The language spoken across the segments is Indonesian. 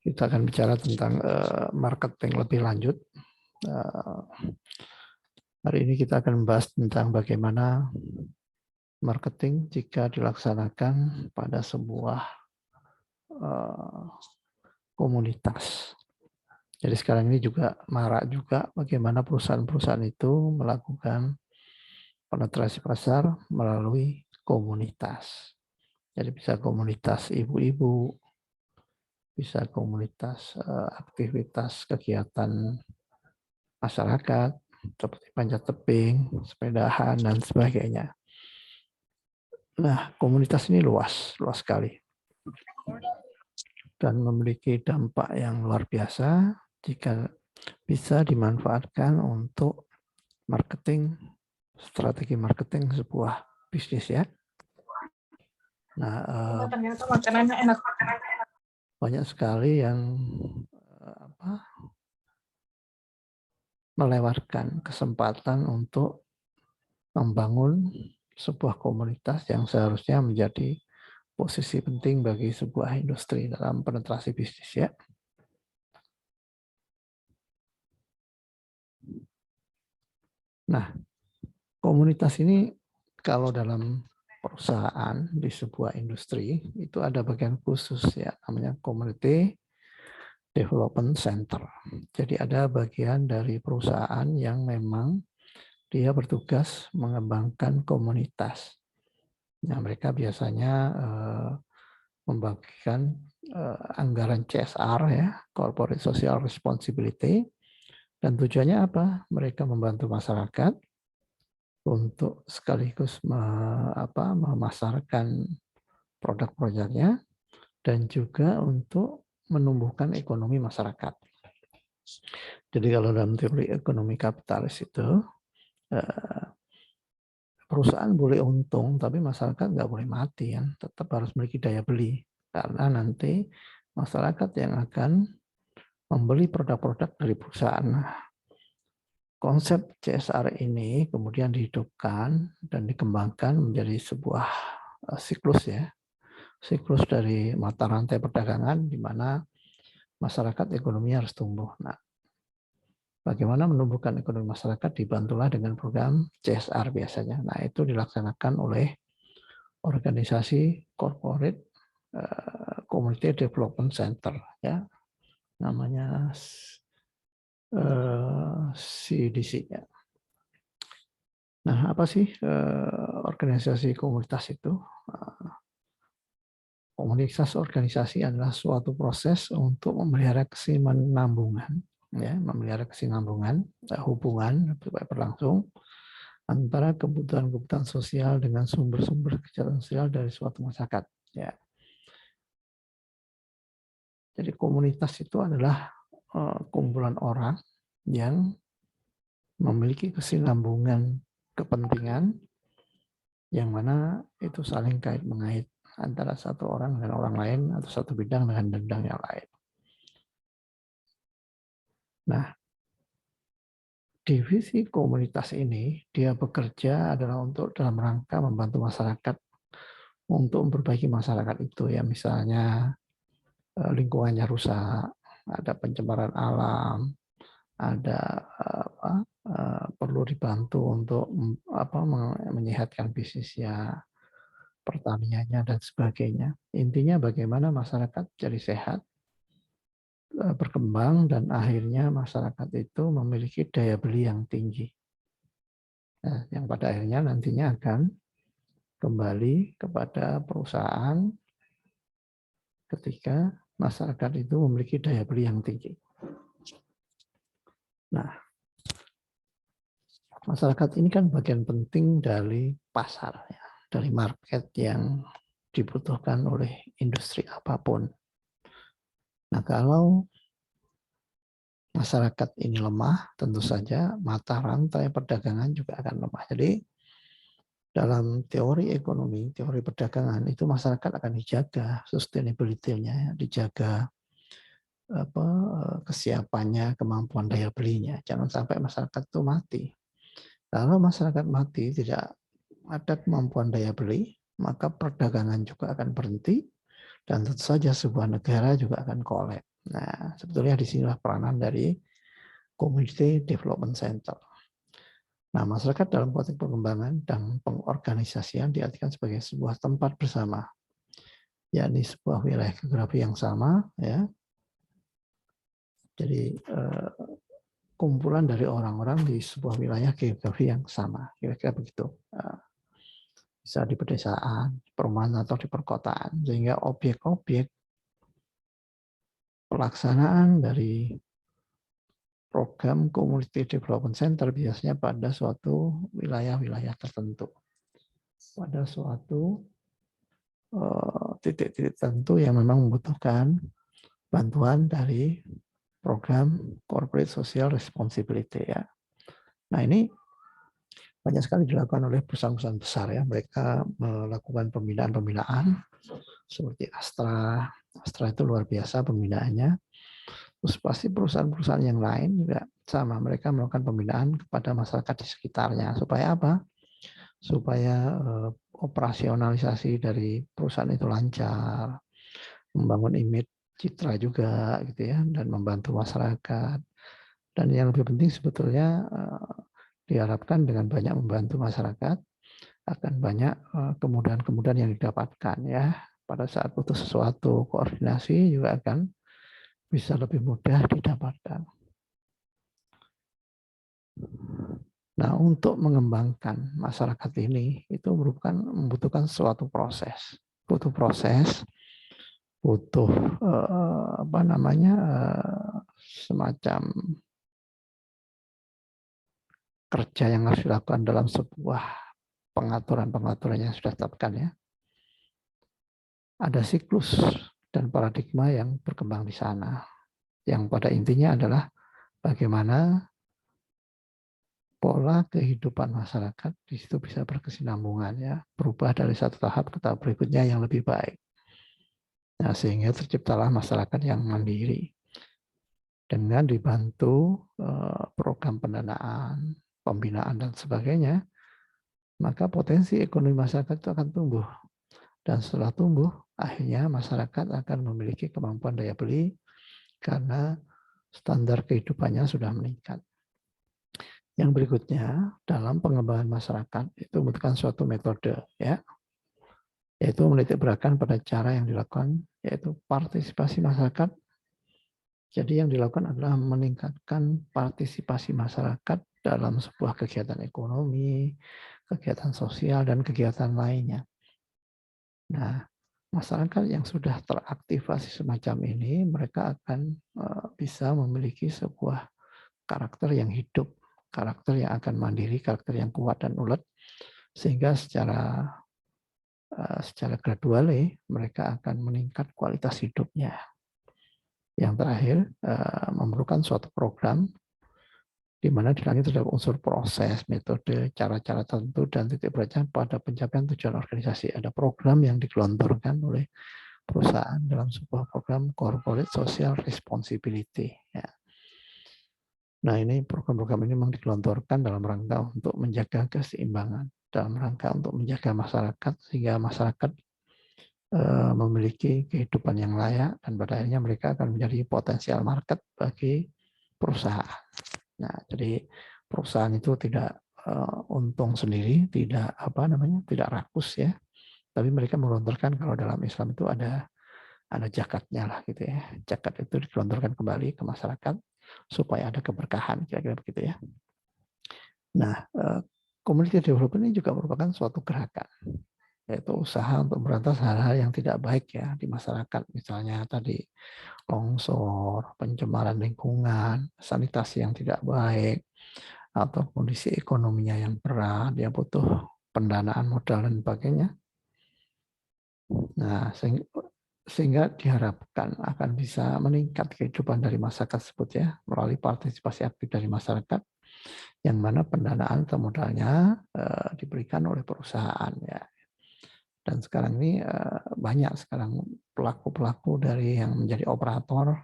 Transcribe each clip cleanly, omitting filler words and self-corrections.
Kita akan bicara tentang marketing lebih lanjut. Hari ini kita akan membahas tentang bagaimana marketing jika dilaksanakan pada sebuah komunitas. Jadi sekarang ini juga marak juga bagaimana perusahaan-perusahaan itu melakukan penetrasi pasar melalui komunitas. Jadi bisa komunitas ibu-ibu, bisa komunitas aktivitas kegiatan masyarakat seperti panjat tebing, sepedahan dan sebagainya. Nah, komunitas ini luas sekali dan memiliki dampak yang luar biasa jika bisa dimanfaatkan untuk marketing, strategi marketing sebuah bisnis ya. Nah, ternyata makanannya enak. banyak sekali yang melewatkan kesempatan untuk membangun sebuah komunitas yang seharusnya menjadi posisi penting bagi sebuah industri dalam penetrasi bisnis ya. Nah, komunitas ini kalau dalam perusahaan di sebuah industri itu ada bagian khusus ya, namanya Community Development Center. Jadi ada bagian dari perusahaan yang memang dia bertugas mengembangkan komunitas. Nah, mereka biasanya membagikan anggaran CSR ya, Corporate Social Responsibility, dan tujuannya apa? Mereka membantu masyarakat untuk sekaligus memasarkan produk-produknya dan juga untuk menumbuhkan ekonomi masyarakat. Jadi kalau dalam teori ekonomi kapitalis itu perusahaan boleh untung tapi masyarakat nggak boleh mati kan, tetap harus memiliki daya beli karena nanti masyarakat yang akan membeli produk-produk dari perusahaan. Konsep CSR ini kemudian dihidupkan dan dikembangkan menjadi sebuah siklus ya. Siklus dari mata rantai perdagangan di mana masyarakat ekonomi harus tumbuh. Nah, bagaimana menumbuhkan ekonomi masyarakat dibantulah dengan program CSR biasanya. Nah, itu dilaksanakan oleh organisasi corporate Community Development Center ya. Namanya CDC-nya. Nah, apa sih organisasi komunitas itu? Komunitas organisasi adalah suatu proses untuk memelihara kesinambungan, ya, memelihara kesinambungan hubungan supaya berlangsung antara kebutuhan-kebutuhan sosial dengan sumber-sumber kejahatan sosial dari suatu masyarakat. Ya. Jadi komunitas itu adalah kumpulan orang yang memiliki kesinambungan kepentingan yang mana itu saling kait-mengait antara satu orang dengan orang lain atau satu bidang dengan bidang yang lain. Nah, divisi komunitas ini dia bekerja adalah untuk dalam rangka membantu masyarakat untuk memperbaiki masyarakat itu ya, misalnya lingkungannya rusak, ada pencemaran alam, ada perlu dibantu untuk menyehatkan bisnisnya, pertaniannya dan sebagainya. Intinya bagaimana masyarakat jadi sehat, berkembang, dan akhirnya masyarakat itu memiliki daya beli yang tinggi. Nah, yang pada akhirnya nantinya akan kembali kepada perusahaan ketika masyarakat itu memiliki daya beli yang tinggi. Nah, masyarakat ini kan bagian penting dari pasar, ya, dari market yang dibutuhkan oleh industri apapun. Nah, kalau masyarakat ini lemah, tentu saja mata rantai perdagangan juga akan lemah. Jadi, dalam teori ekonomi, teori perdagangan, itu masyarakat akan dijaga sustainability-nya, dijaga kesiapannya, kemampuan daya belinya. Jangan sampai masyarakat itu mati. Kalau masyarakat mati, tidak ada kemampuan daya beli, maka perdagangan juga akan berhenti, dan tentu saja sebuah negara juga akan kolap. Nah, sebetulnya disinilah peranan dari Community Development Center. Nah, masyarakat dalam konteks pengembangan dan pengorganisasian diartikan sebagai sebuah tempat bersama, yakni sebuah wilayah geografi yang sama, ya. Jadi kumpulan dari orang-orang di sebuah wilayah geografi yang sama, kira-kira begitu. Bisa di pedesaan, perumahan atau di perkotaan, sehingga objek-objek pelaksanaan dari program Community Development Center biasanya pada suatu wilayah-wilayah tertentu, pada suatu titik-titik tertentu yang memang membutuhkan bantuan dari program Corporate Social Responsibility, ya. Nah, ini banyak sekali dilakukan oleh perusahaan-perusahaan besar, ya. Mereka melakukan pembinaan-pembinaan seperti Astra. Astra itu luar biasa pembinaannya. Terus pasti perusahaan-perusahaan yang lain juga sama, mereka melakukan pembinaan kepada masyarakat di sekitarnya. Supaya apa? Supaya operasionalisasi dari perusahaan itu lancar, membangun image citra juga gitu ya, dan membantu masyarakat. Dan yang lebih penting sebetulnya diharapkan dengan banyak membantu masyarakat akan banyak kemudahan-kemudahan yang didapatkan, ya. Pada saat butuh sesuatu, koordinasi juga akan bisa lebih mudah didapatkan. Nah, untuk mengembangkan masyarakat ini itu membutuhkan suatu proses. Butuh proses, butuh semacam kerja yang harus dilakukan dalam sebuah pengaturan-pengaturan yang sudah ditetapkan, ya. Ada siklus dan paradigma yang berkembang di sana, yang pada intinya adalah bagaimana pola kehidupan masyarakat di situ bisa berkesinambungan, ya, berubah dari satu tahap ke tahap berikutnya yang lebih baik. Nah, sehingga terciptalah masyarakat yang mandiri dengan dibantu program pendanaan, pembinaan dan sebagainya, maka potensi ekonomi masyarakat itu akan tumbuh. Dan setelah tumbuh, akhirnya masyarakat akan memiliki kemampuan daya beli karena standar kehidupannya sudah meningkat. Yang berikutnya, dalam pengembangan masyarakat itu membutuhkan suatu metode, ya, yaitu menitikberatkan pada cara yang dilakukan, yaitu partisipasi masyarakat. Jadi yang dilakukan adalah meningkatkan partisipasi masyarakat dalam sebuah kegiatan ekonomi, kegiatan sosial, dan kegiatan lainnya. Nah, masyarakat yang sudah teraktivasi semacam ini, mereka akan bisa memiliki sebuah karakter yang hidup, karakter yang akan mandiri, karakter yang kuat dan ulet, sehingga secara gradual mereka akan meningkat kualitas hidupnya. Yang terakhir, memerlukan suatu program di mana di dalamnya terdapat unsur proses, metode, cara-cara tertentu, dan titik beratnya pada pencapaian tujuan organisasi. Ada program yang digelontorkan oleh perusahaan dalam sebuah program Corporate Social Responsibility, ya. Nah, ini program-program ini memang digelontorkan dalam rangka untuk menjaga keseimbangan, dalam rangka untuk menjaga masyarakat sehingga masyarakat memiliki kehidupan yang layak dan pada akhirnya mereka akan menjadi potensial market bagi perusahaan. Nah, jadi perusahaan itu tidak untung sendiri, tidak tidak rakus, ya. Tapi mereka menggelontorkan, kalau dalam Islam itu ada zakatnya lah gitu, ya. Zakat itu digelontorkan kembali ke masyarakat supaya ada keberkahan, kira-kira begitu, ya. Nah, community development ini juga merupakan suatu gerakan, yaitu usaha untuk memberantas hal-hal yang tidak baik, ya, di masyarakat. Misalnya tadi longsor, pencemaran lingkungan, sanitasi yang tidak baik, atau kondisi ekonominya yang berat, dia butuh pendanaan modal dan sebagainya. Nah, sehingga diharapkan akan bisa meningkat kehidupan dari masyarakat tersebut, ya, melalui partisipasi aktif dari masyarakat, yang mana pendanaan atau modalnya diberikan oleh perusahaan, ya. Dan sekarang ini banyak sekarang pelaku-pelaku dari yang menjadi operator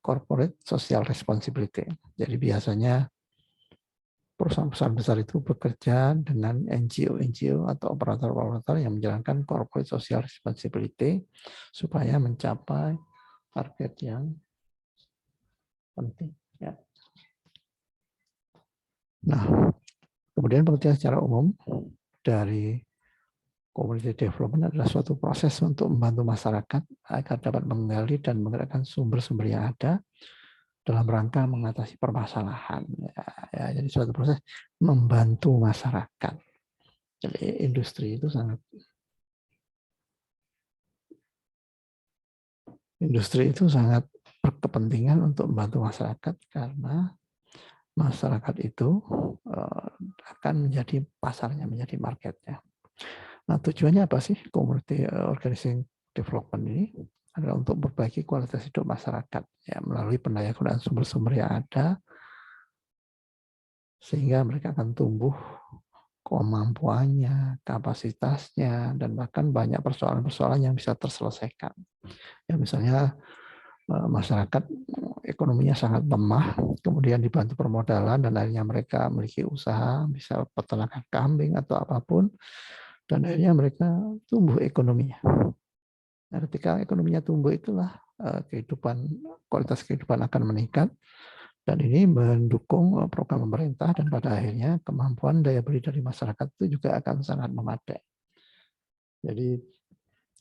corporate social responsibility. Jadi biasanya perusahaan-perusahaan besar itu bekerja dengan NGO atau operator-operator yang menjalankan corporate social responsibility supaya mencapai target yang penting. Ya. Nah, kemudian pengertian secara umum dari community development adalah suatu proses untuk membantu masyarakat agar dapat menggali dan menggerakkan sumber-sumber yang ada dalam rangka mengatasi permasalahan. Ya, jadi suatu proses membantu masyarakat. Jadi industri itu sangat berkepentingan untuk membantu masyarakat karena masyarakat itu akan menjadi pasarnya, menjadi marketnya. Nah, tujuannya apa sih community organizing development ini? Adalah untuk memperbaiki kualitas hidup masyarakat ya melalui pendayagunaan sumber-sumber yang ada sehingga mereka akan tumbuh kemampuannya, kapasitasnya, dan bahkan banyak persoalan-persoalan yang bisa terselesaikan. Ya misalnya masyarakat ekonominya sangat lemah, kemudian dibantu permodalan dan akhirnya mereka memiliki usaha, bisa peternakan kambing atau apapun, dan akhirnya mereka tumbuh ekonominya. Nah, ketika ekonominya tumbuh itulah kualitas kehidupan akan meningkat dan ini mendukung program pemerintah dan pada akhirnya kemampuan daya beli dari masyarakat itu juga akan sangat memadai. Jadi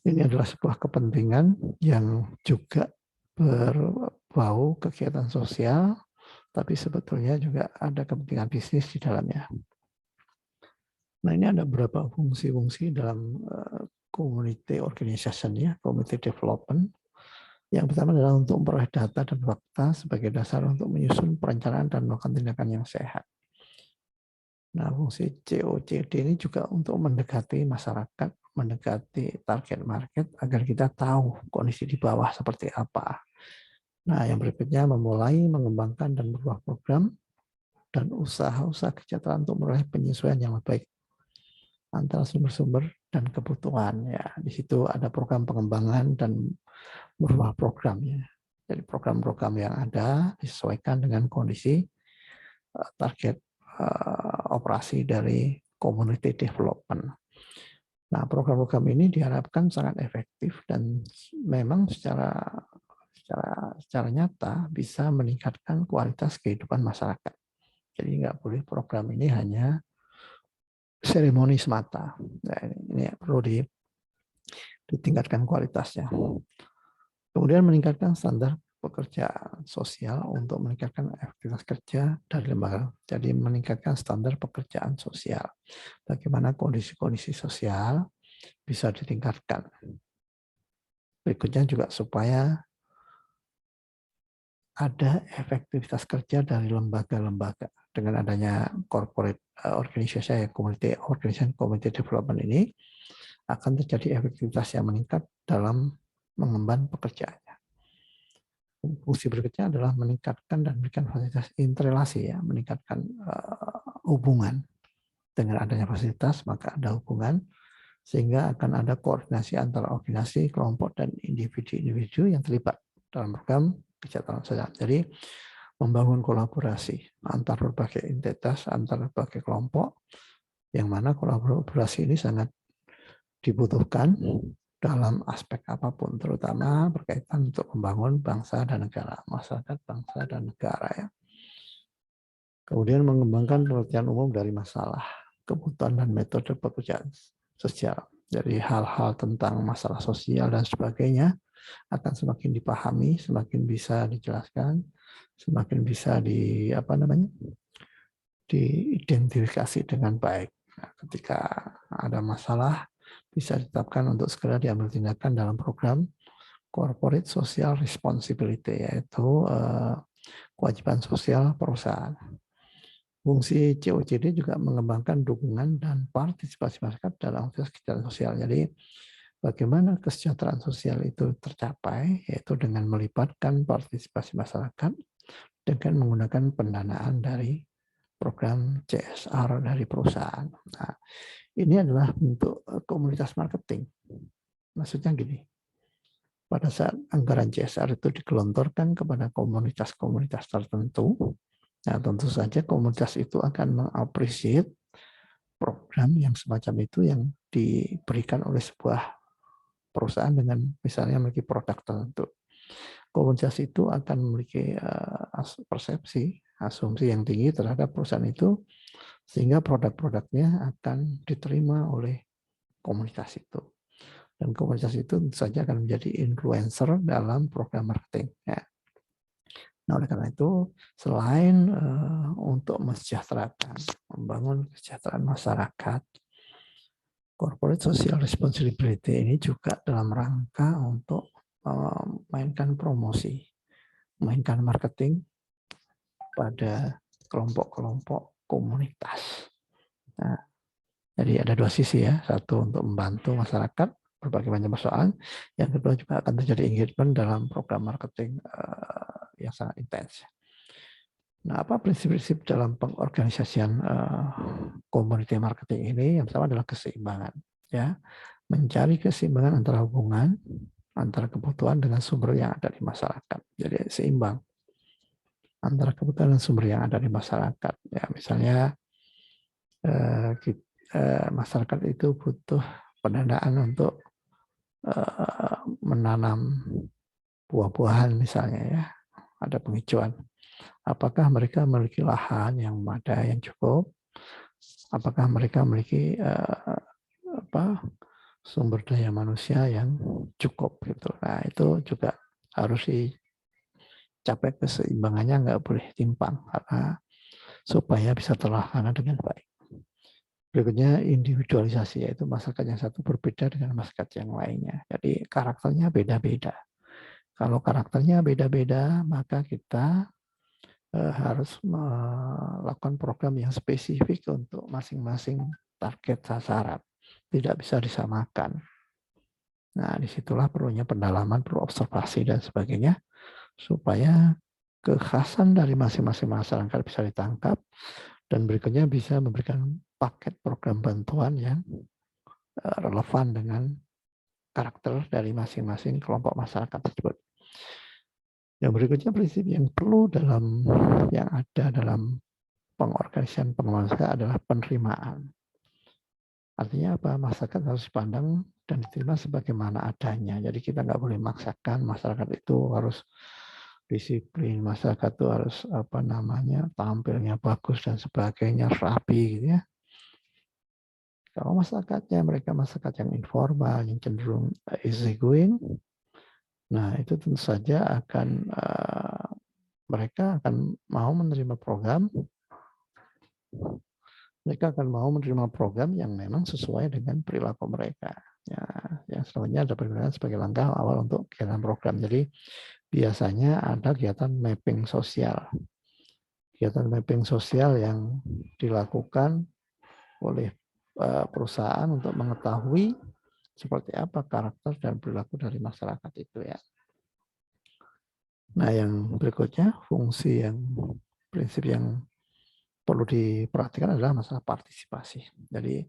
ini adalah sebuah kepentingan yang juga berbau kegiatan sosial, tapi sebetulnya juga ada kepentingan bisnis di dalamnya. Nah, ini ada beberapa fungsi-fungsi dalam community organization ya, community development. Yang pertama adalah untuk memperoleh data dan fakta sebagai dasar untuk menyusun perencanaan dan melakukan tindakan yang sehat. Nah, fungsi COCD ini juga untuk mendekati masyarakat, mendekati target market agar kita tahu kondisi di bawah seperti apa. Nah, yang berikutnya memulai mengembangkan dan berubah program dan usaha-usaha kesejahteraan untuk meraih penyesuaian yang lebih baik antara sumber-sumber dan kebutuhan. Ya, di situ ada program pengembangan dan berubah programnya. Jadi program-program yang ada disesuaikan dengan kondisi target operasi dari community development. Nah, program-program ini diharapkan sangat efektif dan memang secara nyata bisa meningkatkan kualitas kehidupan masyarakat. Jadi nggak boleh program ini hanya seremoni semata. Nah, ini perlu ditingkatkan kualitasnya. Kemudian meningkatkan standar pekerjaan sosial untuk meningkatkan efektivitas kerja dari lembaga. Jadi meningkatkan standar pekerjaan sosial. Bagaimana kondisi-kondisi sosial bisa ditingkatkan. Berikutnya juga supaya ada efektivitas kerja dari lembaga-lembaga. Dengan adanya corporate organization, community development ini, akan terjadi efektivitas yang meningkat dalam mengemban pekerjaannya. Fungsi berikutnya adalah meningkatkan dan memberikan fasilitas interrelasi, ya, meningkatkan hubungan. Dengan adanya fasilitas, maka ada hubungan, sehingga akan ada koordinasi antara organisasi, kelompok, dan individu-individu yang terlibat dalam program kesejahteraan sosial. Jadi membangun kolaborasi antar berbagai entitas, antar berbagai kelompok, yang mana kolaborasi ini sangat dibutuhkan dalam aspek apapun, terutama berkaitan untuk membangun bangsa dan negara, masyarakat, bangsa dan negara. Ya. Kemudian mengembangkan pengertian umum dari masalah, kebutuhan dan metode pekerjaan sosial. Jadi hal-hal tentang masalah sosial dan sebagainya akan semakin dipahami, semakin bisa dijelaskan, semakin bisa diidentifikasi dengan baik. Nah, ketika ada masalah, bisa ditetapkan untuk segera diambil tindakan dalam program corporate social responsibility, yaitu kewajiban sosial perusahaan. Fungsi COCD juga mengembangkan dukungan dan partisipasi masyarakat dalam aktivitas kesejahteraan sosial. Jadi bagaimana kesejahteraan sosial itu tercapai, yaitu dengan melibatkan partisipasi masyarakat dengan menggunakan pendanaan dari program CSR dari perusahaan. Nah, ini adalah bentuk komunitas marketing. Maksudnya gini, pada saat anggaran CSR itu digelontorkan kepada komunitas-komunitas tertentu, nah tentu saja komunitas itu akan mengapresiasi program yang semacam itu yang diberikan oleh sebuah perusahaan dengan misalnya memiliki produk tertentu. Komunitas itu akan memiliki persepsi, asumsi yang tinggi terhadap perusahaan itu, sehingga produk-produknya akan diterima oleh komunitas itu. Dan komunitas itu tentu saja akan menjadi influencer dalam program marketing. Ya. Nah, oleh karena itu, selain untuk mensejahterakan, membangun kesejahteraan masyarakat, corporate social responsibility ini juga dalam rangka untuk memainkan promosi, memainkan marketing pada kelompok-kelompok komunitas. Nah, jadi ada dua sisi ya, satu untuk membantu masyarakat berbagai macam persoalan, yang kedua juga akan terjadi engagement dalam program marketing yang sangat intens. Nah, apa prinsip-prinsip dalam pengorganisasian community marketing ini? Yang pertama adalah keseimbangan, ya, mencari keseimbangan antara hubungan antara kebutuhan dengan sumber yang ada di masyarakat. Jadi seimbang antara kebutuhan dan sumber yang ada di masyarakat. Ya, misalnya masyarakat itu butuh pendanaan untuk menanam buah-buahan misalnya, ya, ada penghijauan. Apakah mereka memiliki lahan yang memadai, yang cukup? Apakah mereka memiliki sumber daya manusia yang cukup gitu? Nah, itu juga harus dicapai keseimbangannya, nggak boleh timpang karena supaya bisa terlaksana dengan baik. Berikutnya individualisasi, yaitu masyarakat yang satu berbeda dengan masyarakat yang lainnya. Jadi karakternya beda-beda. Kalau karakternya beda-beda, maka kita harus melakukan program yang spesifik untuk masing-masing target sasaran. Tidak bisa disamakan. Nah, disitulah perlunya pendalaman, perlu observasi dan sebagainya, supaya kekhasan dari masing-masing masyarakat bisa ditangkap, dan berikutnya bisa memberikan paket program bantuan yang relevan dengan karakter dari masing-masing kelompok masyarakat tersebut. Yang berikutnya prinsip yang perlu yang ada dalam pengorganisasian pengembangan masyarakat adalah penerimaan. Artinya apa? Masyarakat harus dipandang dan diterima sebagaimana adanya. Jadi kita nggak boleh memaksakan masyarakat itu harus disiplin, masyarakat itu harus tampilnya bagus dan sebagainya, rapi gitu ya. Kalau masyarakatnya mereka masyarakat yang informal, yang cenderung easy going, nah itu tentu saja mereka akan mau menerima program, yang memang sesuai dengan perilaku mereka. Ya, yang selanjutnya ada perguruan sebagai langkah awal untuk kegiatan program. Jadi biasanya ada kegiatan mapping sosial. Kegiatan mapping sosial yang dilakukan oleh perusahaan untuk mengetahui seperti apa karakter dan perilaku dari masyarakat itu ya. Nah, yang berikutnya prinsip yang perlu diperhatikan adalah masalah partisipasi. Jadi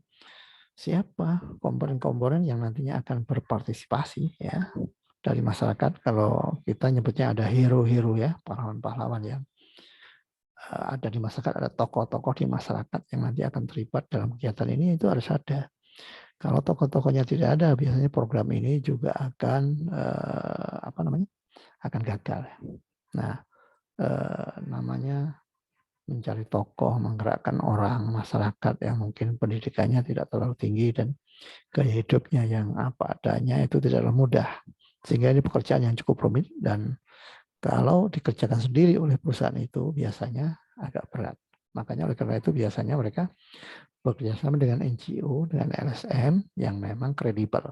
siapa komponen-komponen yang nantinya akan berpartisipasi ya dari masyarakat. Kalau kita nyebutnya ada hero-hero ya, pahlawan-pahlawan yang ada di masyarakat, ada tokoh-tokoh di masyarakat yang nanti akan terlibat dalam kegiatan ini, itu harus ada. Kalau tokoh-tokohnya tidak ada, biasanya program ini juga akan akan gagal. Nah, namanya mencari tokoh, menggerakkan orang, masyarakat yang mungkin pendidikannya tidak terlalu tinggi dan gaya hidupnya yang apa adanya, itu tidaklah mudah. Sehingga ini pekerjaan yang cukup rumit, dan kalau dikerjakan sendiri oleh perusahaan itu biasanya agak berat. Makanya oleh karena itu biasanya mereka bekerjasama dengan NGO, dengan LSM yang memang kredibel.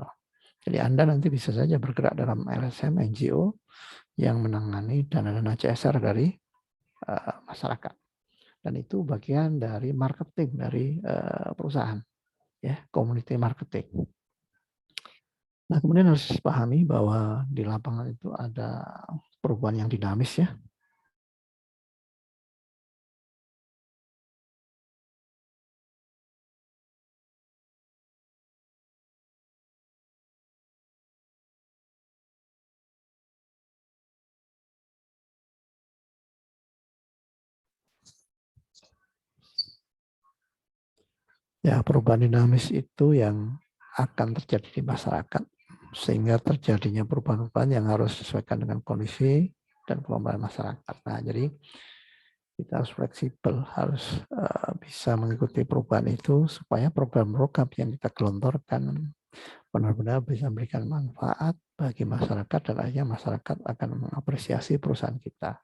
Jadi Anda nanti bisa saja bergerak dalam LSM, NGO yang menangani dana-dana CSR dari masyarakat. Dan itu bagian dari marketing dari perusahaan, ya, community marketing. Nah, kemudian harus dipahami bahwa di lapangan itu ada perubahan yang dinamis ya. Ya, perubahan dinamis itu yang akan terjadi di masyarakat sehingga terjadinya perubahan-perubahan yang harus disesuaikan dengan kondisi dan kemampuan masyarakat. Nah, jadi kita harus fleksibel, harus bisa mengikuti perubahan itu supaya program-program yang kita gelontorkan benar-benar bisa memberikan manfaat bagi masyarakat dan akhirnya masyarakat akan mengapresiasi perusahaan kita.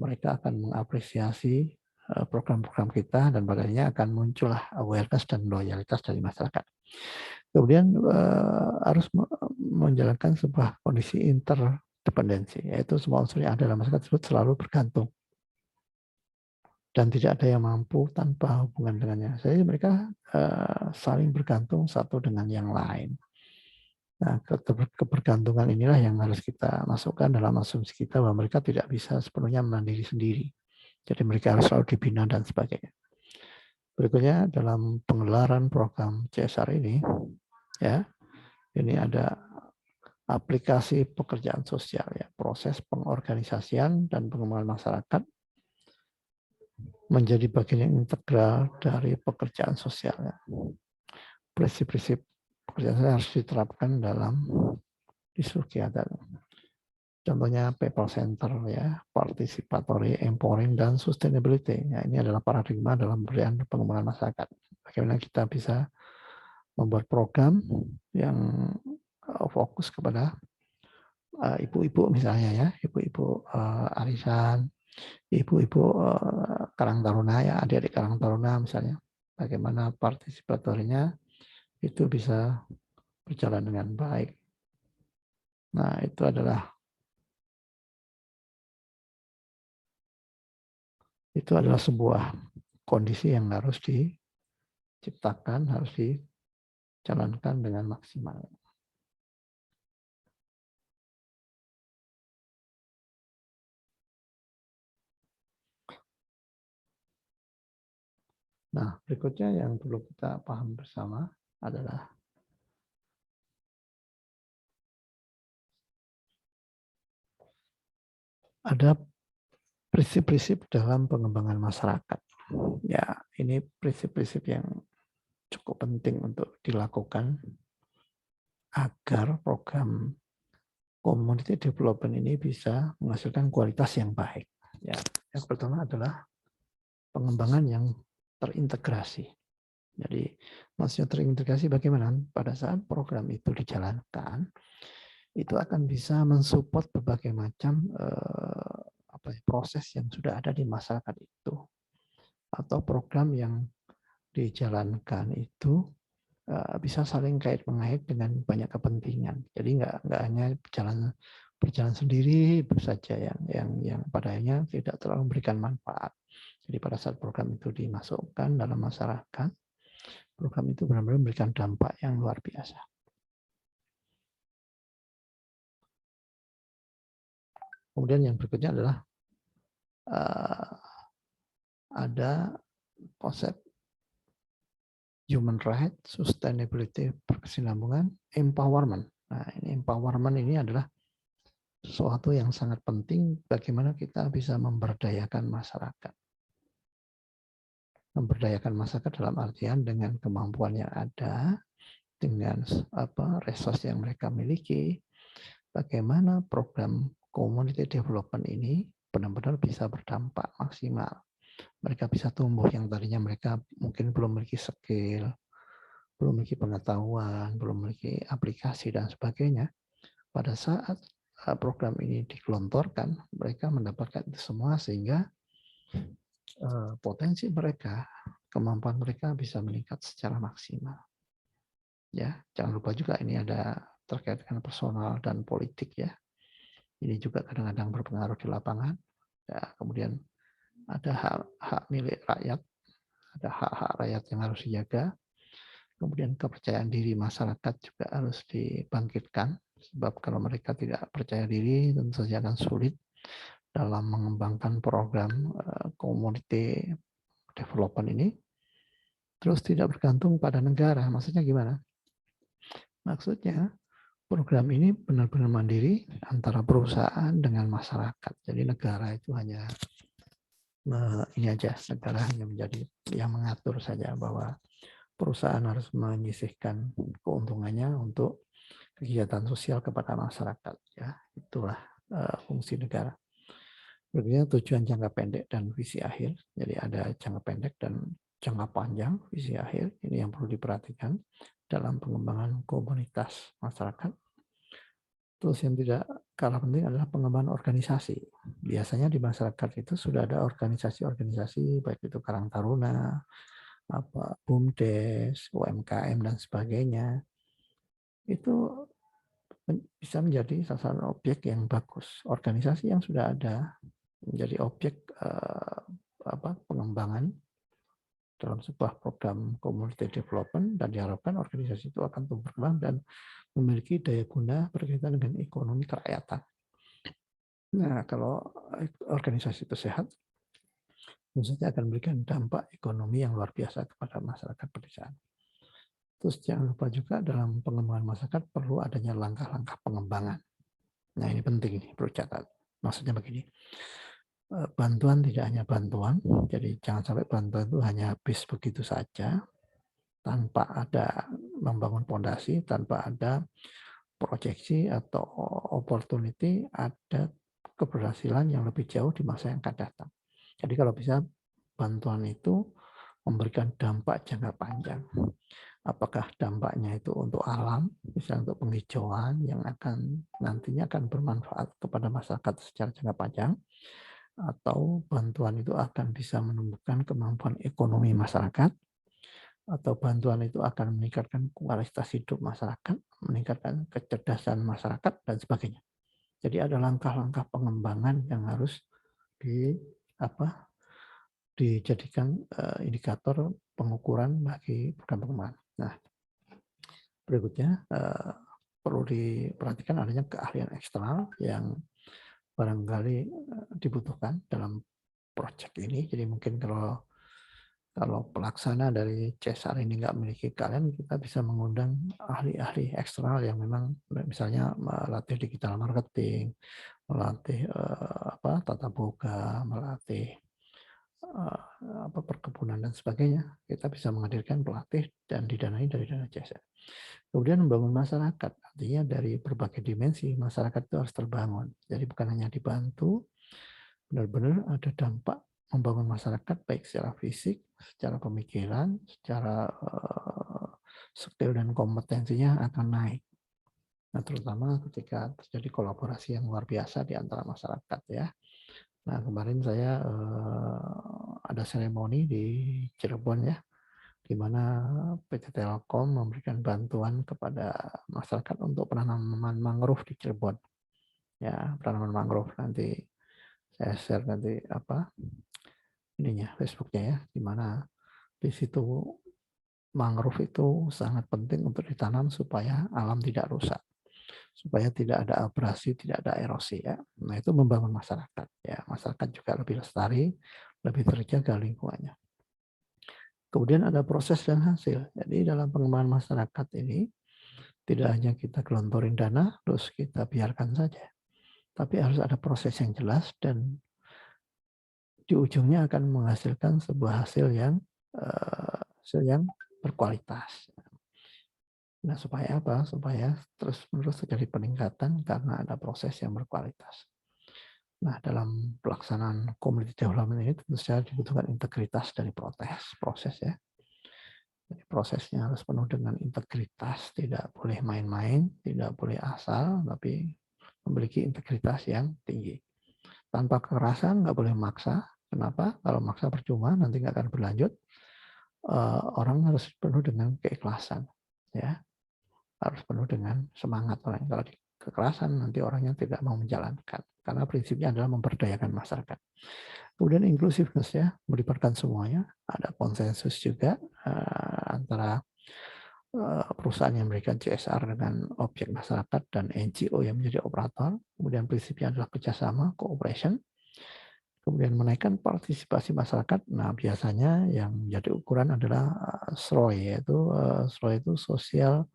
Mereka akan mengapresiasi program-program kita dan pada akhirnya akan muncullah awareness dan loyalitas dari masyarakat. Kemudian harus menjalankan sebuah kondisi interdependensi, yaitu semua unsur yang ada dalam masyarakat tersebut selalu bergantung dan tidak ada yang mampu tanpa hubungan dengannya. Jadi mereka saling bergantung satu dengan yang lain. Nah, kebergantungan inilah yang harus kita masukkan dalam asumsi kita bahwa mereka tidak bisa sepenuhnya mandiri sendiri. Jadi mereka harus selalu dibina dan sebagainya. Berikutnya dalam penggelaran program CSR ini, ya, ini ada aplikasi pekerjaan sosial, ya, proses pengorganisasian dan pengembangan masyarakat menjadi bagian yang integral dari pekerjaan sosial. Ya. Prinsip-prinsip pekerjaan sosial harus diterapkan dalam di seluruh kegiatan. Contohnya people center, ya, participatory, empowering, dan sustainability. Ya, ini adalah paradigma dalam pemberdayaan pengembangan masyarakat. Bagaimana kita bisa membuat program yang fokus kepada ibu-ibu misalnya, ya, ibu-ibu arisan, ibu-ibu Karang Taruna, ya, adik-adik Karang Taruna misalnya, bagaimana partisipatornya itu bisa berjalan dengan baik. Nah, itu adalah sebuah kondisi yang harus diciptakan, harus dijalankan dengan maksimal. Nah, berikutnya yang perlu kita paham bersama adalah ada prinsip-prinsip dalam pengembangan masyarakat. Ya, ini prinsip-prinsip yang cukup penting untuk dilakukan agar program community development ini bisa menghasilkan kualitas yang baik. Ya, yang pertama adalah pengembangan yang terintegrasi. Jadi, maksudnya terintegrasi bagaimana? Pada saat program itu dijalankan, itu akan bisa mensupport berbagai macam proses yang sudah ada di masyarakat itu, atau program yang dijalankan itu bisa saling kait mengait dengan banyak kepentingan. Jadi nggak hanya berjalan sendiri itu saja yang pada akhirnya tidak terlalu memberikan manfaat. Jadi pada saat program itu dimasukkan dalam masyarakat, program itu benar-benar memberikan dampak yang luar biasa. Kemudian yang berikutnya adalah ada konsep human right, sustainability, berkesinambungan, empowerment. Nah, ini empowerment ini adalah sesuatu yang sangat penting bagaimana kita bisa memberdayakan masyarakat. Memberdayakan masyarakat dalam artian dengan kemampuan yang ada, dengan resource yang mereka miliki, bagaimana program community development ini benar-benar bisa berdampak maksimal. Mereka bisa tumbuh yang tadinya mereka mungkin belum memiliki skill, belum memiliki pengetahuan, belum memiliki aplikasi dan sebagainya. Pada saat program ini digelontorkan, mereka mendapatkan itu semua sehingga potensi mereka, kemampuan mereka bisa meningkat secara maksimal. Ya, jangan lupa juga ini ada terkait dengan personal dan politik, ya. Ini juga kadang-kadang berpengaruh di lapangan. Ya, kemudian ada hak milik rakyat, ada hak-hak rakyat yang harus dijaga. Kemudian kepercayaan diri masyarakat juga harus dibangkitkan, sebab kalau mereka tidak percaya diri tentu saja akan sulit dalam mengembangkan program community development ini. Terus tidak bergantung pada negara. Maksudnya gimana? Maksudnya program ini benar-benar mandiri antara perusahaan dengan masyarakat. Jadi negara itu hanya ini aja, negara hanya menjadi yang mengatur saja bahwa perusahaan harus menyisihkan keuntungannya untuk kegiatan sosial kepada masyarakat. Ya, itulah fungsi negara. Berikutnya tujuan jangka pendek dan visi akhir. Jadi ada jangka pendek dan jangka panjang, visi akhir. Ini yang perlu diperhatikan dalam pengembangan komunitas masyarakat. Terus yang tidak kalah penting adalah pengembangan organisasi. Biasanya di masyarakat itu sudah ada organisasi-organisasi, baik itu Karang Taruna, BUMDes, UMKM dan sebagainya. Itu bisa menjadi sasaran objek yang bagus. Organisasi yang sudah ada menjadi objek pengembangan dalam sebuah program community development, dan diharapkan organisasi itu akan tumbuh berkembang dan memiliki daya guna berkaitan dengan ekonomi kerakyatan. Nah, kalau organisasi itu sehat, tentu saja akan memberikan dampak ekonomi yang luar biasa kepada masyarakat pedesaan. Terus jangan lupa juga dalam pengembangan masyarakat perlu adanya langkah-langkah pengembangan. Nah, ini penting, perlu catat. Maksudnya begini, bantuan tidak hanya bantuan, jadi jangan sampai bantuan itu hanya habis begitu saja, tanpa ada membangun fondasi, tanpa ada proyeksi atau opportunity, ada keberhasilan yang lebih jauh di masa yang akan datang. Jadi kalau bisa bantuan itu memberikan dampak jangka panjang. Apakah dampaknya itu untuk alam, misalnya untuk penghijauan yang nantinya akan bermanfaat kepada masyarakat secara jangka panjang, atau bantuan itu akan bisa menumbuhkan kemampuan ekonomi masyarakat, atau bantuan itu akan meningkatkan kualitas hidup masyarakat, meningkatkan kecerdasan masyarakat, dan sebagainya. Jadi ada langkah-langkah pengembangan yang harus dijadikan indikator pengukuran bagi program pengembangan. Nah, berikutnya perlu diperhatikan adanya keahlian eksternal yang barangkali dibutuhkan dalam proyek ini. Jadi mungkin kalau pelaksana dari CSR ini nggak memiliki keahlian, kita bisa mengundang ahli-ahli eksternal yang memang misalnya melatih digital marketing, melatih tata boga, melatih perkebunan dan sebagainya. Kita bisa menghadirkan pelatih dan didanai dari dana CSR. Kemudian membangun masyarakat, artinya dari berbagai dimensi masyarakat itu harus terbangun. Jadi bukan hanya dibantu, benar-benar ada dampak membangun masyarakat baik secara fisik, secara pemikiran, secara skill dan kompetensinya akan naik. Nah, terutama ketika terjadi kolaborasi yang luar biasa di antara masyarakat ya. Nah, kemarin saya ada seremoni di Cirebon ya, di mana PT Telkom memberikan bantuan kepada masyarakat untuk penanaman mangrove di Cirebon. Ya, penanaman mangrove, nanti saya share nanti Facebooknya ya, di mana di situ mangrove itu sangat penting untuk ditanam supaya alam tidak rusak, supaya tidak ada abrasi, tidak ada erosi ya. Nah, itu membangun masyarakat ya, masyarakat juga lebih lestari, lebih terjaga lingkungannya. Kemudian ada proses dan hasil. Jadi dalam pengembangan masyarakat ini tidak hanya kita gelontorin dana terus kita biarkan saja, tapi harus ada proses yang jelas dan di ujungnya akan menghasilkan sebuah hasil yang berkualitas. Nah, supaya apa? Supaya terus-menerus terjadi peningkatan karena ada proses yang berkualitas. Nah, dalam pelaksanaan community development ini tentu saja dibutuhkan integritas dari proses ya. Jadi prosesnya harus penuh dengan integritas, tidak boleh main-main, tidak boleh asal, tapi memiliki integritas yang tinggi. Tanpa kekerasan, nggak boleh maksa. Kenapa? Kalau maksa percuma, nanti nggak akan berlanjut. Orang harus penuh dengan keikhlasan, ya. Harus penuh dengan semangat orang. Kalau di kekerasan nanti orangnya tidak mau menjalankan. Karena prinsipnya adalah memberdayakan masyarakat. Kemudian inclusiveness ya, melibatkan semuanya. Ada konsensus juga antara perusahaan yang memberikan CSR dengan objek masyarakat dan NGO yang menjadi operator. Kemudian prinsipnya adalah kerjasama, cooperation. Kemudian menaikkan partisipasi masyarakat. Nah, biasanya yang menjadi ukuran adalah SROI, yaitu SROI itu social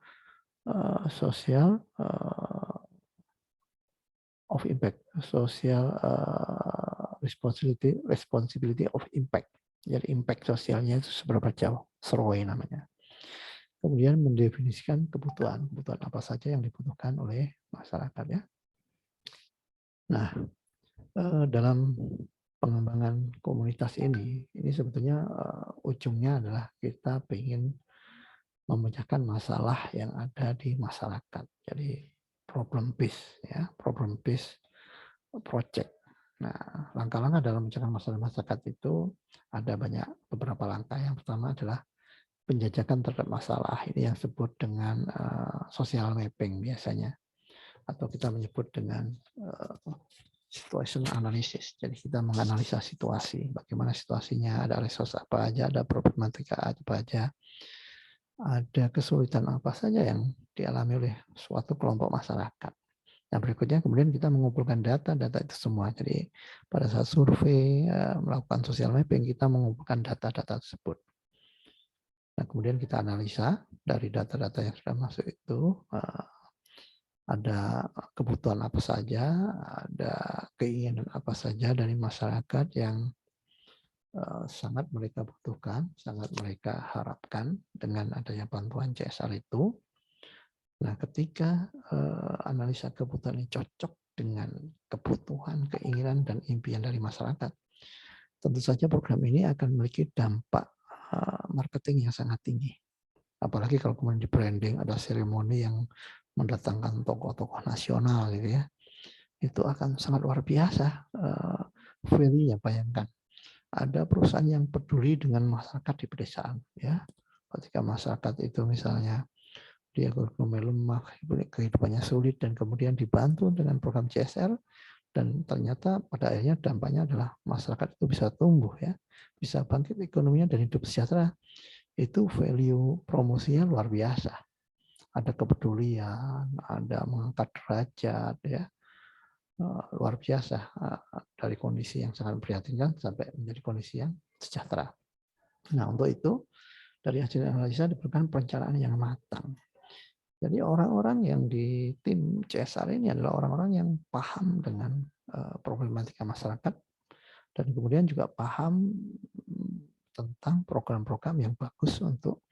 of impact, social responsibility of impact. Jadi impact sosialnya itu seberapa jauh, SROI namanya. Kemudian mendefinisikan kebutuhan apa saja yang dibutuhkan oleh masyarakat ya. Nah, dalam pengembangan komunitas ini sebetulnya ujungnya adalah kita ingin memecahkan masalah yang ada di masyarakat. Jadi problem based ya, problem based project. Nah, langkah-langkah dalam memecahkan masalah masyarakat itu ada beberapa langkah. Yang pertama adalah penjajakan terhadap masalah. Ini yang disebut dengan social mapping biasanya, atau kita menyebut dengan situation analysis. Jadi kita menganalisa situasi, bagaimana situasinya, ada resource apa aja, ada problematika apa aja, ada kesulitan apa saja yang dialami oleh suatu kelompok masyarakat. Nah, berikutnya kemudian kita mengumpulkan data itu semua. Jadi pada saat survei, melakukan social mapping, kita mengumpulkan data-data tersebut. Nah, kemudian kita analisa dari data-data yang sudah masuk itu, ada kebutuhan apa saja, ada keinginan apa saja dari masyarakat yang sangat mereka butuhkan, sangat mereka harapkan dengan adanya bantuan CSR itu. Nah, ketika analisa kebutuhan ini cocok dengan kebutuhan, keinginan, dan impian dari masyarakat, tentu saja program ini akan memiliki dampak marketing yang sangat tinggi. Apalagi kalau kemudian di branding, ada seremoni yang mendatangkan tokoh-tokoh nasional gitu ya. Itu akan sangat luar biasa value-nya. Bayangkan, ada perusahaan yang peduli dengan masyarakat di pedesaan ya. Ketika masyarakat itu misalnya dia ekonomi lemah, kehidupannya sulit, dan kemudian dibantu dengan program CSR, dan ternyata pada akhirnya dampaknya adalah masyarakat itu bisa tumbuh ya, bisa bangkit ekonominya dan hidup sejahtera. Itu value promosinya luar biasa. Ada kepedulian, ada mengangkat derajat ya, luar biasa, dari kondisi yang sangat memprihatinkan sampai menjadi kondisi yang sejahtera. Nah, untuk itu dari hasil analisa diperlukan perencanaan yang matang. Jadi orang-orang yang di tim CSR ini adalah orang-orang yang paham dengan problematika masyarakat, dan kemudian juga paham tentang program-program yang bagus untuk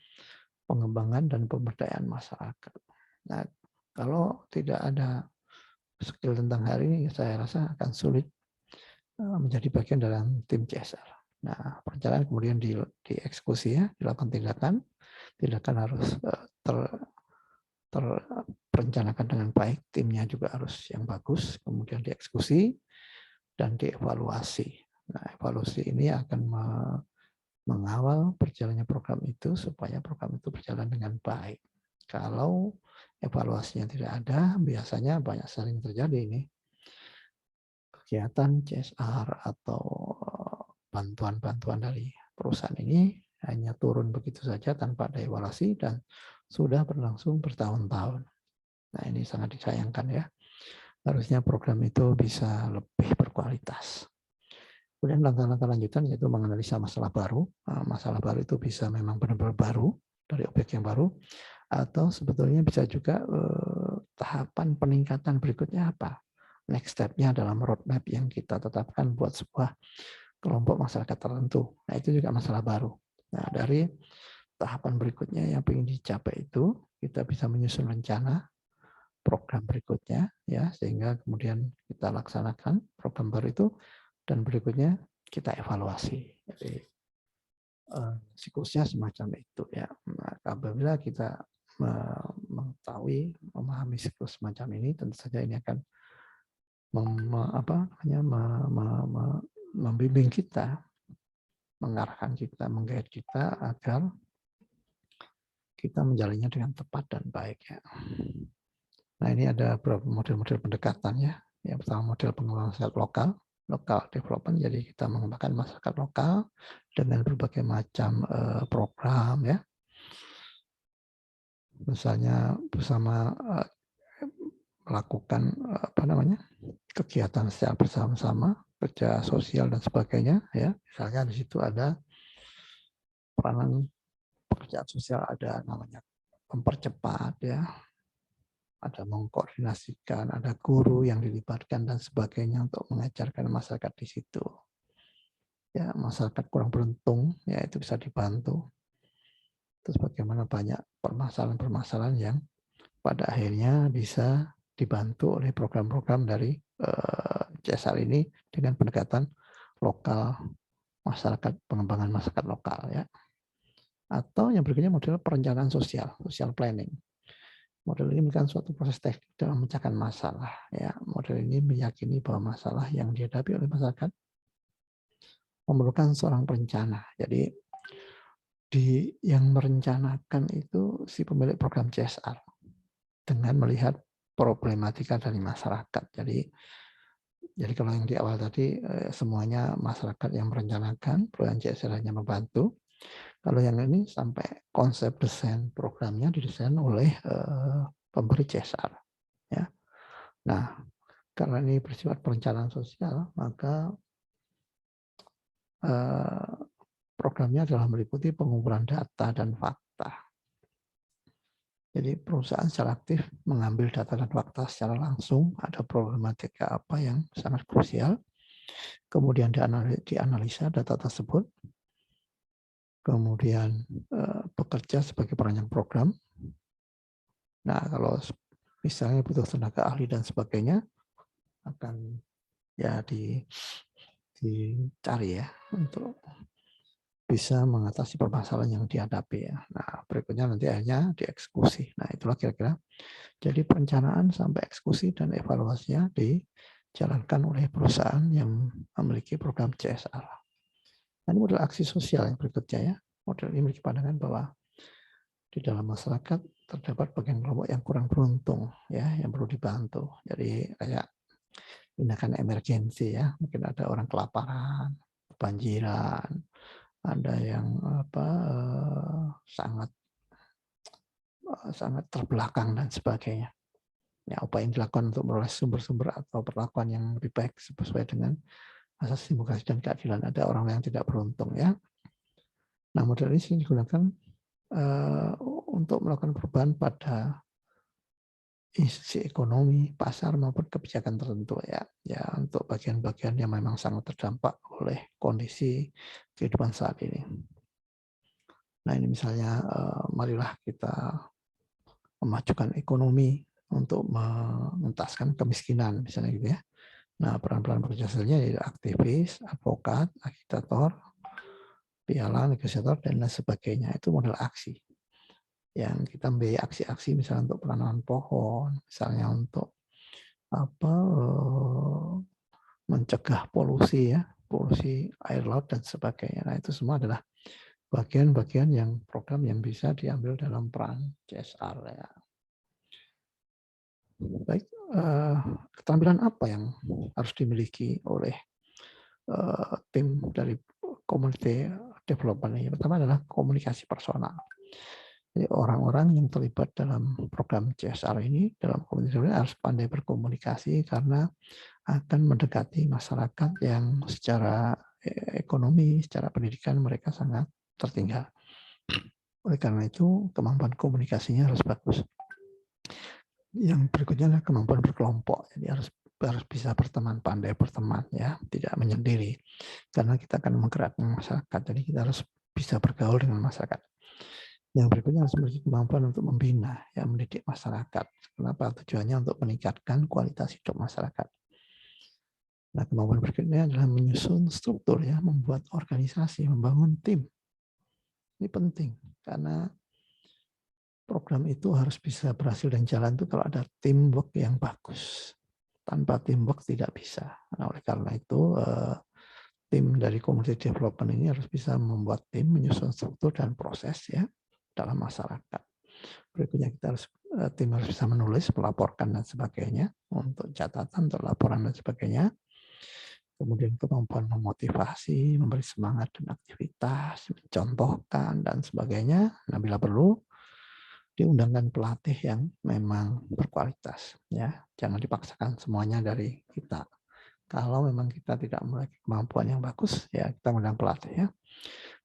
pengembangan dan pemberdayaan masyarakat. Nah, kalau tidak ada skill tentang hal ini, saya rasa akan sulit menjadi bagian dalam tim CSR. Nah, perencanaan kemudian dieksekusi ya, dilakukan tindakan harus terrencanakan dengan baik, timnya juga harus yang bagus, kemudian dieksekusi dan dievaluasi. Nah, evaluasi ini akan mengawal berjalannya program itu supaya program itu berjalan dengan baik. Kalau evaluasinya tidak ada, biasanya banyak sering terjadi ini kegiatan CSR atau bantuan-bantuan dari perusahaan ini hanya turun begitu saja tanpa ada evaluasi dan sudah berlangsung bertahun-tahun. Nah, ini sangat disayangkan ya. Harusnya program itu bisa lebih berkualitas. Kemudian langkah-langkah lanjutan yaitu menganalisa masalah baru. Masalah baru itu bisa memang benar-benar baru, dari objek yang baru, atau sebetulnya bisa juga tahapan peningkatan berikutnya apa. Next step-nya dalam roadmap yang kita tetapkan buat sebuah kelompok masyarakat tertentu. Nah, itu juga masalah baru. Nah, dari tahapan berikutnya yang ingin dicapai itu, kita bisa menyusun rencana program berikutnya ya, sehingga kemudian kita laksanakan program baru itu, dan berikutnya kita evaluasi. Jadi siklusnya semacam itu ya. Nah, apabila kita mengetahui, memahami siklus semacam ini, tentu saja ini akan membimbing kita, mengarahkan kita, menggait kita agar kita menjalannya dengan tepat dan baik ya. Nah, ini ada beberapa model-model pendekatan ya. Yang pertama model pengembangan masyarakat lokal, local development. Jadi kita mengembangkan masyarakat lokal dengan berbagai macam program ya. Misalnya bersama melakukan kegiatan secara bersama-sama, kerja sosial dan sebagainya ya. Misalnya di situ ada peranan pekerjaan sosial, ada namanya mempercepat ya, ada mengkoordinasikan, ada guru yang dilibatkan dan sebagainya untuk mengajarkan masyarakat di situ. Ya, masyarakat kurang beruntung ya itu bisa dibantu. Terus bagaimana banyak permasalahan-permasalahan yang pada akhirnya bisa dibantu oleh program-program dari CSR ini dengan pendekatan lokal masyarakat, pengembangan masyarakat lokal ya. Atau yang berikutnya model perencanaan sosial, social planning. Model ini merupakan suatu proses teknik dalam memecahkan masalah. Ya, model ini meyakini bahwa masalah yang dihadapi oleh masyarakat memerlukan seorang perencana. Jadi yang merencanakan itu si pemilik program CSR dengan melihat problematika dari masyarakat. Jadi kalau yang di awal tadi semuanya masyarakat yang merencanakan, program CSR hanya membantu. Kalau yang ini sampai konsep desain programnya didesain oleh pemberi CSR. Ya. Nah, karena ini bersifat perencanaan sosial, maka programnya adalah meliputi pengumpulan data dan fakta. Jadi perusahaan secara aktif mengambil data dan fakta secara langsung, ada problematika apa yang sangat krusial, kemudian dianalisa data tersebut, kemudian bekerja sebagai perancang program. Nah, kalau misalnya butuh tenaga ahli dan sebagainya, akan ya dicari ya untuk bisa mengatasi permasalahan yang dihadapi ya. Nah, berikutnya nanti akhirnya dieksekusi. Nah, itulah kira-kira. Jadi perencanaan sampai eksekusi dan evaluasinya dijalankan oleh perusahaan yang memiliki program CSR. Nah, ini model aksi sosial yang berikutnya ya. Model ini memiliki pandangan bahwa di dalam masyarakat terdapat bagian kelompok yang kurang beruntung ya, yang perlu dibantu. Jadi kayak tindakan emergensi ya, mungkin ada orang kelaparan, kebanjiran, ada yang sangat terbelakang dan sebagainya. Ya, upaya yang dilakukan untuk memperoleh sumber-sumber atau perlakuan yang lebih baik sesuai dengan asas demokrasi dan keadilan. Ada orang yang tidak beruntung ya. Nah, model ini sering digunakan untuk melakukan perubahan pada institusi ekonomi, pasar maupun kebijakan tertentu ya. Ya, untuk bagian-bagian yang memang sangat terdampak oleh kondisi kehidupan saat ini. Nah, ini misalnya marilah kita memajukan ekonomi untuk mengentaskan kemiskinan misalnya gitu ya. Nah, peran-peran hasilnya yaitu aktivis, advokat, agitator, piala, negosiator dan lain sebagainya. Itu model aksi. Yang kita membiayai aksi-aksi misalnya untuk penanaman pohon, misalnya untuk mencegah polusi ya, polusi air laut dan sebagainya. Nah, itu semua adalah bagian-bagian yang program yang bisa diambil dalam peran CSR ya. Baik, keterampilan apa yang harus dimiliki oleh tim dari community development ini? Pertama adalah komunikasi personal. Jadi orang-orang yang terlibat dalam program CSR ini, dalam community development harus pandai berkomunikasi karena akan mendekati masyarakat yang secara ekonomi, secara pendidikan mereka sangat tertinggal. Oleh karena itu, kemampuan komunikasinya harus bagus. Yang berikutnya adalah kemampuan berkelompok. Jadi harus bisa berteman, pandai berteman ya, tidak menyendiri. Karena kita akan menggerakkan masyarakat, jadi kita harus bisa bergaul dengan masyarakat. Yang berikutnya harus memiliki kemampuan untuk membina, ya, mendidik masyarakat. Kenapa? Tujuannya untuk meningkatkan kualitas hidup masyarakat. Nah, kemampuan berikutnya adalah menyusun struktur, ya, membuat organisasi, membangun tim. Ini penting karena program itu harus bisa berhasil dan jalan itu kalau ada teamwork yang bagus. Tanpa teamwork tidak bisa. Nah, oleh karena itu tim dari community development ini harus bisa membuat tim, menyusun struktur dan proses ya dalam masyarakat. Berikutnya kita harus tim harus bisa menulis, melaporkan dan sebagainya untuk catatan, untuk laporan dan sebagainya. Kemudian kemampuan memotivasi, memberi semangat dan aktivitas, mencontohkan dan sebagainya. Nah, bila perlu diundangkan pelatih yang memang berkualitas ya, jangan dipaksakan semuanya dari kita. Kalau memang kita tidak memiliki kemampuan yang bagus ya kita undang pelatih ya.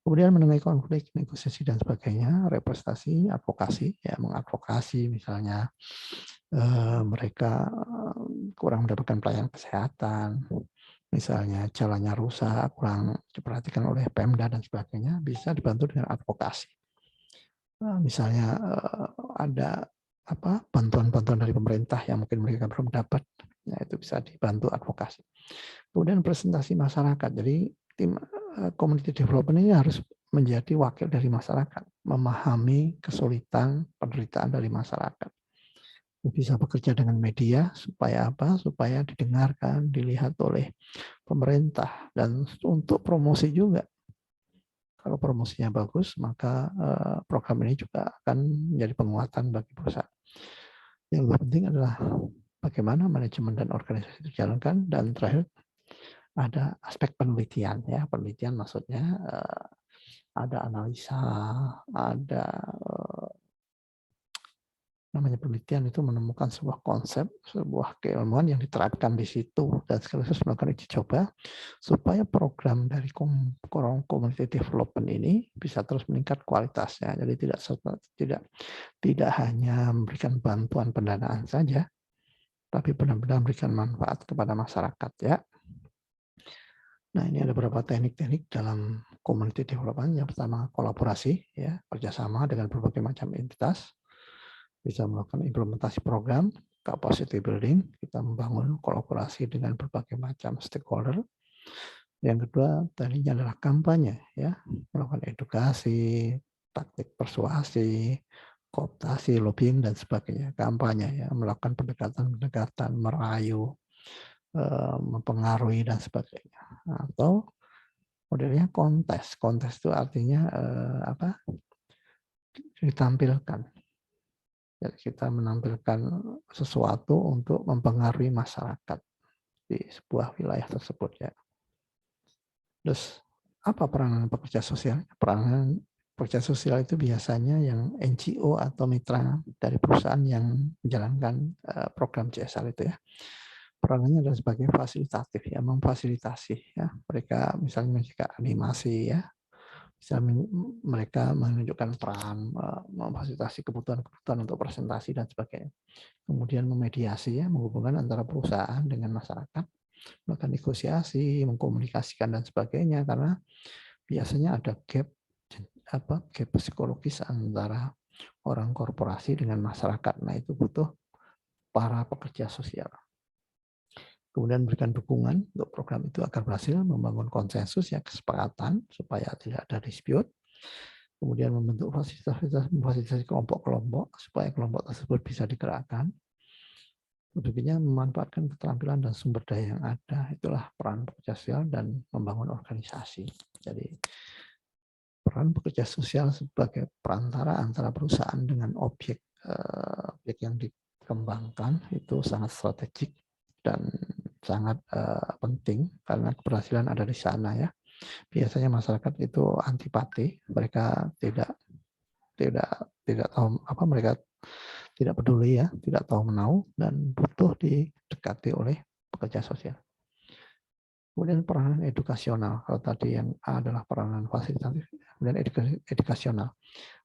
Kemudian menengahi konflik, negosiasi dan sebagainya, representasi, advokasi ya, mengadvokasi misalnya mereka kurang mendapatkan pelayanan kesehatan, misalnya jalannya rusak, kurang diperhatikan oleh Pemda dan sebagainya, bisa dibantu dengan advokasi. misalnya ada bantuan-bantuan dari pemerintah yang mungkin mereka belum dapat, ya itu bisa dibantu advokasi. Kemudian presentasi masyarakat. Jadi tim community development ini harus menjadi wakil dari masyarakat, memahami kesulitan, penderitaan dari masyarakat. Bisa bekerja dengan media supaya apa? Supaya didengarkan, dilihat oleh pemerintah, dan untuk promosi juga. Kalau promosinya bagus, maka program ini juga akan menjadi penguatan bagi perusahaan. Yang lebih penting adalah bagaimana manajemen dan organisasi dijalankan, dan terakhir ada aspek penelitian. Ya, penelitian maksudnya ada analisa, ada namanya penelitian itu menemukan sebuah konsep, sebuah keilmuan yang diterapkan di situ, dan sekaligus melakukan uji coba supaya program dari community development ini bisa terus meningkat kualitasnya. Jadi tidak hanya memberikan bantuan pendanaan saja, tapi benar-benar memberikan manfaat kepada masyarakat, ya. Nah, ini ada beberapa teknik-teknik dalam community development. Yang pertama, kolaborasi, ya, kerjasama dengan berbagai macam entitas. Bisa melakukan implementasi program, capacity building, kita membangun kolaborasi dengan berbagai macam stakeholder. Yang kedua, tadinya adalah kampanye, ya, melakukan edukasi, taktik persuasi, kooptasi, lobbying, dan sebagainya. Kampanye, ya, melakukan pendekatan-pendekatan, merayu, mempengaruhi, dan sebagainya. Atau modelnya kontes. Kontes itu artinya ditampilkan. Jadi kita menampilkan sesuatu untuk mempengaruhi masyarakat di sebuah wilayah tersebut, ya. Terus apa peranan pekerja sosial? Peranan pekerja sosial itu biasanya yang NGO atau mitra dari perusahaan yang menjalankan program CSR itu, ya. Peranannya adalah sebagai fasilitatif, ya, memfasilitasi, ya. Mereka misalnya animasi, ya. Bisa mereka menunjukkan peran, memfasilitasi kebutuhan-kebutuhan untuk presentasi dan sebagainya. Kemudian memediasi, ya, menghubungkan antara perusahaan dengan masyarakat, melakukan negosiasi, mengkomunikasikan dan sebagainya, karena biasanya ada gap psikologis antara orang korporasi dengan masyarakat. Nah, itu butuh para pekerja sosial. Kemudian berikan dukungan untuk program itu agar berhasil membangun konsensus, ya, kesepakatan supaya tidak ada dispute. Kemudian membentuk fasilitasi kelompok-kelompok supaya kelompok tersebut bisa digerakkan. Berikutnya memanfaatkan keterampilan dan sumber daya yang ada. Itulah peran pekerja sosial dan membangun organisasi. Jadi peran pekerja sosial sebagai perantara antara perusahaan dengan objek yang dikembangkan itu sangat strategik dan sangat penting, karena keberhasilan ada di sana, ya. Biasanya masyarakat itu antipati, mereka tidak tahu mereka tidak peduli, ya, tidak tahu menau, dan butuh didekati oleh pekerja sosial. Kemudian peranan edukasional, kalau tadi yang A adalah peranan fasilitatif, kemudian edukasional,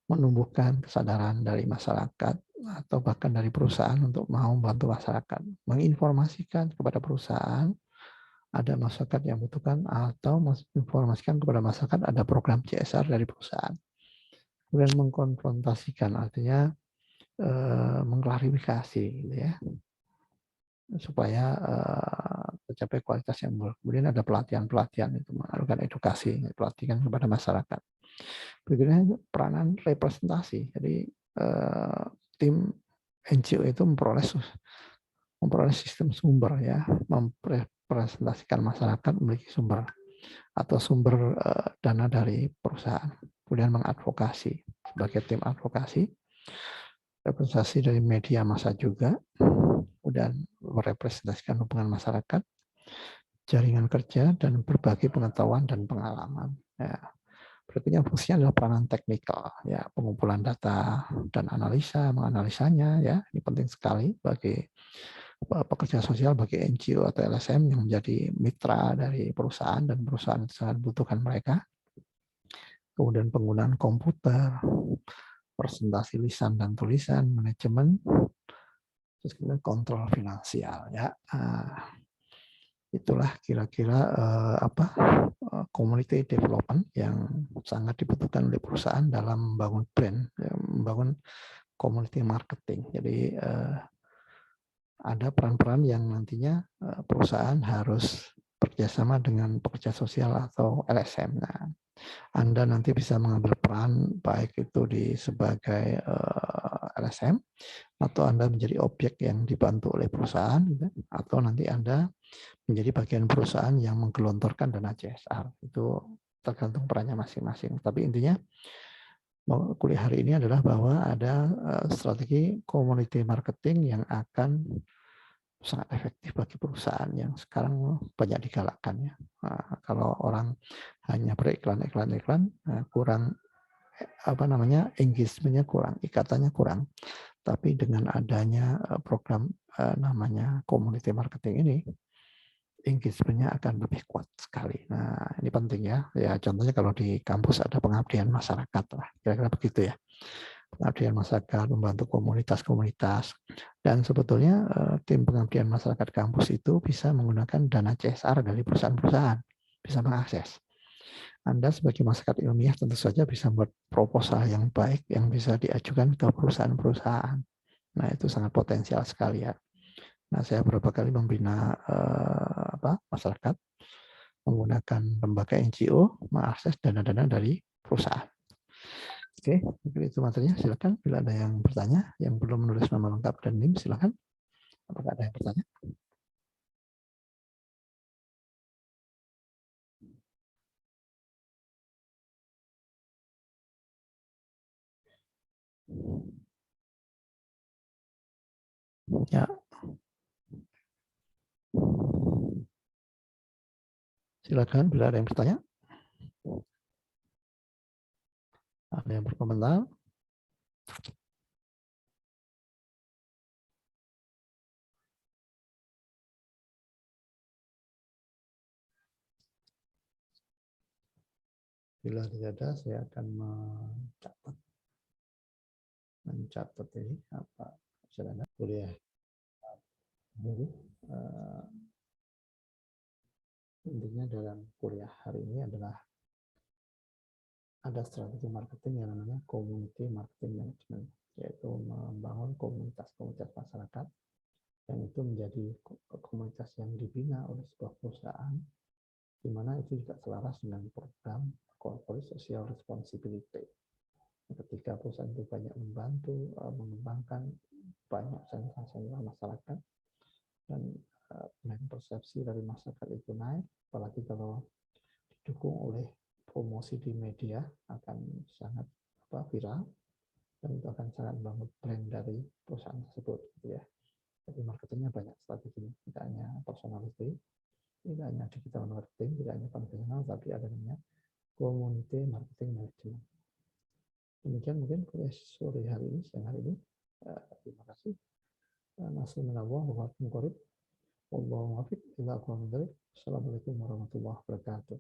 menumbuhkan kesadaran dari masyarakat atau bahkan dari perusahaan untuk mau membantu masyarakat, menginformasikan kepada perusahaan ada masyarakat yang membutuhkan, atau menginformasikan kepada masyarakat ada program CSR dari perusahaan. Kemudian mengkonfrontasikan, artinya mengklarifikasi, gitu, ya, supaya tercapai kualitas yang baik. Kemudian ada pelatihan itu melakukan edukasi, pelatihan kepada masyarakat. Berikutnya peranan representasi. Jadi tim NGO itu memperoleh sistem sumber, ya, merepresentasikan masyarakat memiliki sumber atau sumber dana dari perusahaan. Kemudian mengadvokasi sebagai tim advokasi, representasi dari media massa juga, kemudian merepresentasikan hubungan masyarakat, jaringan kerja, dan berbagi pengetahuan dan pengalaman. Ya. Berikutnya fungsinya adalah peranan teknikal, ya, pengumpulan data dan menganalisanya, ya, ini penting sekali bagi pekerja sosial, bagi NGO atau LSM yang menjadi mitra dari perusahaan dan perusahaan sangat butuhkan mereka. Kemudian penggunaan komputer, presentasi lisan dan tulisan, manajemen, terus kemudian kontrol finansial, ya. Itulah kira-kira community development yang sangat dibutuhkan oleh perusahaan dalam membangun brand, membangun community marketing. Jadi ada peran-peran yang nantinya perusahaan harus bekerjasama dengan pekerja sosial atau LSM. Nah, Anda nanti bisa mengambil peran baik itu sebagai LSM atau Anda menjadi objek yang dibantu oleh perusahaan, gitu, atau nanti Anda menjadi bagian perusahaan yang menggelontorkan dana CSR. Itu tergantung perannya masing-masing. Tapi intinya kuliah hari ini adalah bahwa ada strategi community marketing yang akan sangat efektif bagi perusahaan yang sekarang banyak digalakkan ya. Nah, kalau orang hanya beriklan, kurang engagement-nya kurang, ikatannya kurang. Tapi dengan adanya program namanya community marketing ini, engagement-nya akan lebih kuat sekali. Nah, ini penting ya. Ya, contohnya kalau di kampus ada pengabdian masyarakat lah, kira-kira begitu ya. Pengabdian masyarakat, membantu komunitas-komunitas. Dan sebetulnya tim pengabdian masyarakat kampus itu bisa menggunakan dana CSR dari perusahaan-perusahaan, bisa mengakses. Anda sebagai masyarakat ilmiah tentu saja bisa membuat proposal yang baik yang bisa diajukan ke perusahaan-perusahaan. Nah, itu sangat potensial sekali ya. Nah, saya beberapa kali membina masyarakat menggunakan lembaga NGO mengakses dana-dana dari perusahaan. Oke, mungkin itu materinya. Silakan bila ada yang bertanya, yang belum menulis nama lengkap dan NIM, silakan. Apakah ada yang bertanya? Ya, silakan bila ada yang bertanya. Ada yang berkomentar? Bila tidak ada, saya akan mencatat ini apa saudara kuliah ini. Intinya dalam kuliah hari ini adalah ada strategi marketing yang namanya community marketing management, yaitu membangun komunitas-komunitas masyarakat yang itu menjadi komunitas yang dibina oleh sebuah perusahaan, di mana itu juga selaras dengan program corporate social responsibility. Ketika perusahaan itu banyak membantu mengembangkan banyak sentra-sentra masyarakat dan persepsi dari masyarakat itu naik, apalagi kalau didukung oleh promosi di media akan sangat viral dan itu akan sangat membangun brand dari perusahaan tersebut, gitu ya. Jadi marketingnya banyak strateginya, tidak hanya personality, tidak hanya digital marketing, tidak hanya konvensional, tapi ada namanya community marketing management. Demikian mungkin kuliah sore hari ini, siang hari ini. Terima kasih. Assalamualaikum warahmatullahi wabarakatuh.